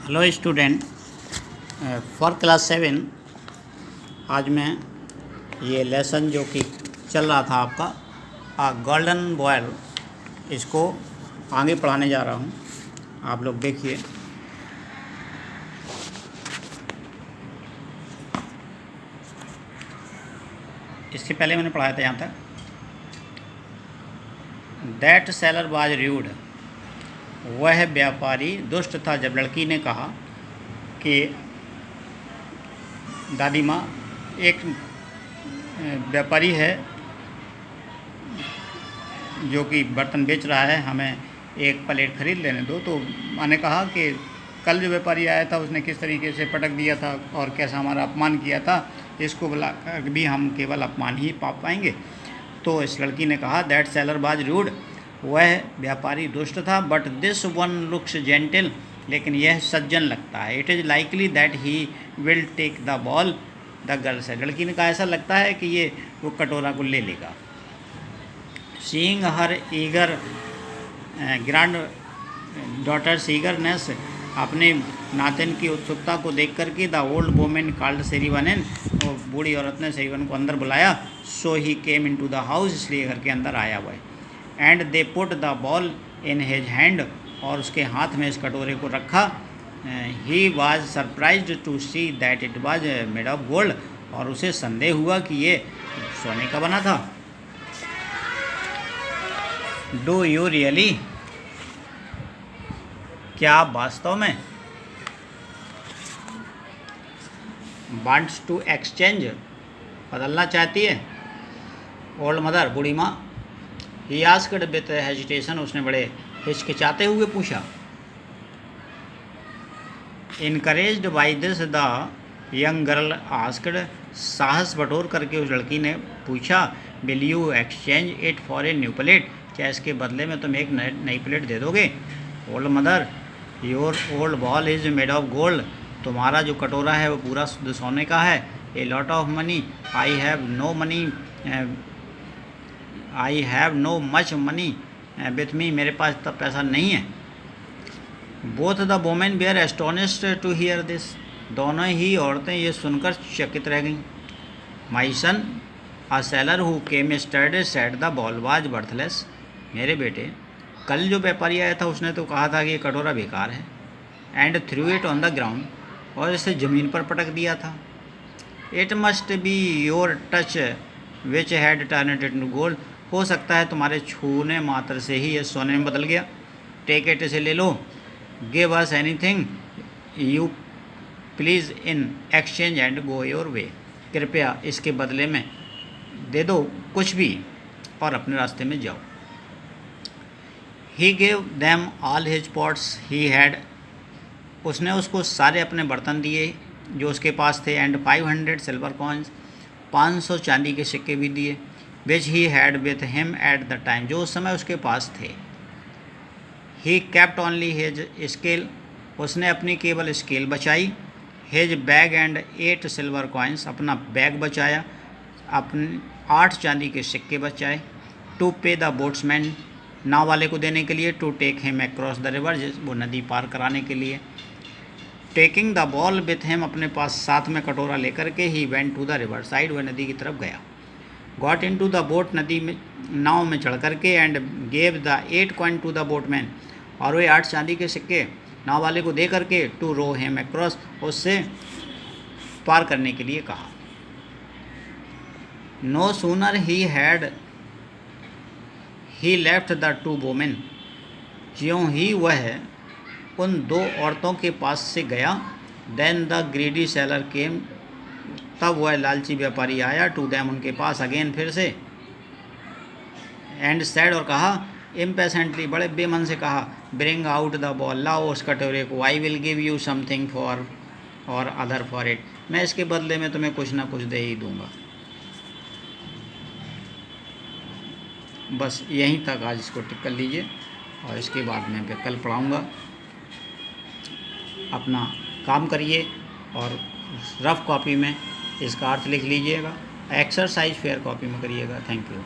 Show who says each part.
Speaker 1: Hello student, for class 7 आज मैं ये लेसन जो कि चल रहा था आपका गोल्डन बॉयल, इसको आगे पढ़ाने जा रहा हूँ। आप लोग देखिए। इसके पहले मैंने पढ़ाया था यहाँ तक, दैट सेलर वाज र्यूड, वह व्यापारी दुष्ट था। जब लड़की ने कहा कि दादी माँ, एक व्यापारी है जो कि बर्तन बेच रहा है, हमें एक प्लेट ख़रीद लेने दो। तो माँ ने कहा कि कल जो व्यापारी आया था उसने किस तरीके से पटक दिया था और कैसा हमारा अपमान किया था, इसको बुला कर भी हम केवल अपमान ही पा पाएंगे। तो इस लड़की ने कहा, दैट सेलर वाज रूड, वह व्यापारी दुष्ट था, but this one looks gentle, लेकिन यह सज्जन लगता है। It is likely that he will take the bowl, the girl से। लड़की ने कहा, ऐसा लगता है कि ये वो कटोरा को ले लेगा। Seeing her eager granddaughter's eagerness, अपने नातिन की उत्सुकता को देख करके, the old women called Serivan in, वो बूढ़ी औरत ने सेरिवन को अंदर बुलाया। So he came into the house, इसलिए घर के अंदर आया हुआ है। And they put the bowl in his hand, और उसके हाथ में इस कटोरे को रखा। He was surprised to see that it was made of gold, और उसे संदेह हुआ कि ये सोने का बना था। डू यू रियली, क्या आप वास्तव में वांट्स टू एक्सचेंज, बदलना चाहती है। ओल्ड मदर, बूढ़ी माँ। ही आस्क्ड विथ हेजिटेशन, उसने बड़े हिचकिचाते हुए पूछा। Encouraged by this the young girl asked, साहस बटोर करके उस लड़की ने पूछा, will you exchange it for a new plate, क्या इसके बदले में तुम एक नई प्लेट दे दोगे। Old mother, your old ball is made of gold, तुम्हारा जो कटोरा है वो पूरा शुद्ध सोने का है। A lot of money, I have no money, I have no much money with me, मेरे पास तब पैसा नहीं है। Both the women were astonished to hear this, दोनों ही औरतें ये सुनकर चकित रह गईं। My son, a sailor who came yesterday said the ball was worthless, मेरे बेटे, कल जो व्यापारी आया था उसने तो कहा था कि ये कटोरा बेकार है। And through it on the ground, और इसे ज़मीन पर पटक दिया था। It must be your touch which had turned it into gold, हो सकता है तुम्हारे छूने मात्र से ही ये सोने में बदल गया। टेक इट, इसे ले लो। Give us anything you please in exchange and go your way, कृपया इसके बदले में दे दो कुछ भी और अपने रास्ते में जाओ। He gave them all his pots he had, उसने उसको सारे अपने बर्तन दिए जो उसके पास थे। एंड 500 सिल्वर कॉइन्स, 500 चांदी के सिक्के भी दिए। Which he had with him at the time, जो उस समय उसके पास थे। He kept only his scale, उसने अपनी केवल स्केल बचाई। His bag and 8 silver coins, अपना बैग बचाया, अपने 8 चांदी के सिक्के बचाए। टू पे द बोट्समैन, नाव वाले को देने के लिए। To take him across the river, वो नदी पार कराने के लिए। Taking the bowl with him, अपने पास साथ में कटोरा लेकर के, he went to the river side, वह नदी की तरफ गया। Got into the boat, नदी में नाव में चढ़ करके। And gave the 8 coin to the boatman, और वे 8 चांदी के सिक्के नाव वाले को दे करके, टू रो हिम अक्रॉस, उससे पार करने के लिए कहा। No sooner he left the 2 women, ज्यों ही वह उन 2 औरतों के पास से गया। देन द ग्रीडी सेलर केम, तब वह लालची व्यापारी आया। टू दैम, उनके पास, अगेन, फिर से। एंड सैड, और कहा, इम्पेशेंटली, बड़े बेमन से कहा, ब्रिंग आउट द बॉल, लाओ उस कटोरे को। I will give you something for और अदर फॉर इट, मैं इसके बदले में तुम्हें कुछ ना कुछ दे ही दूंगा। बस यहीं तक आज इसको टिक कर लीजिए, और इसके बाद मैं कल पढ़ाऊँगा। अपना काम करिए और रफ़ कॉपी में इसका अर्थ लिख लीजिएगा। एक्सरसाइज फेयर कॉपी में करिएगा। Thank you.